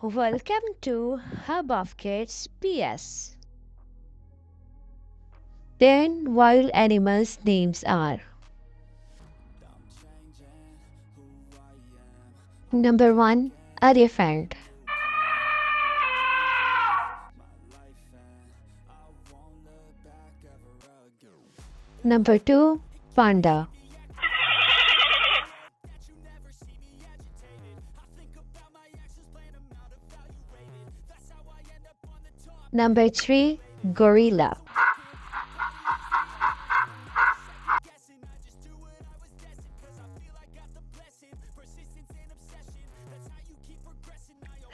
Welcome to Hub of Kids PS. 10 wild animals names are: Number 1, elephant. Number 2, panda. Number 3, gorilla.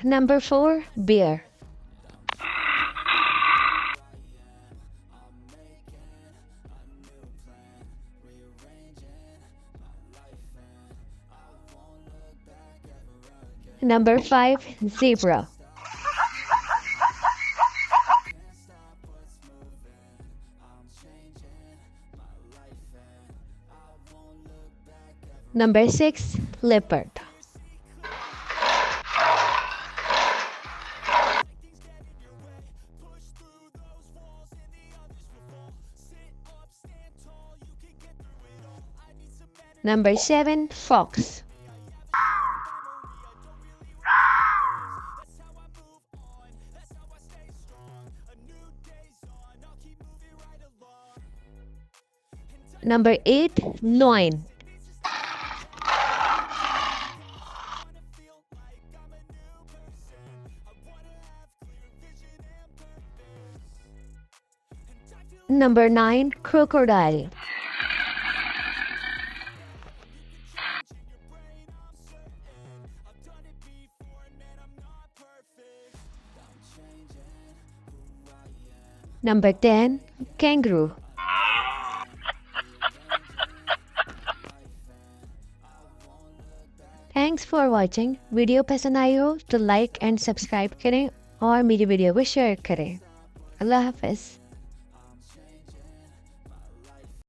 Number 4, bear. Number 5, zebra. Number 6, leopard. Number 7, fox. Number 8, lion. Number 9, crocodile. Number 10, kangaroo. Thanks for watching. Video पसंद आई हो तो like and subscribe करें और मेरी video को share करें। अल्लाह हाफ़िज़।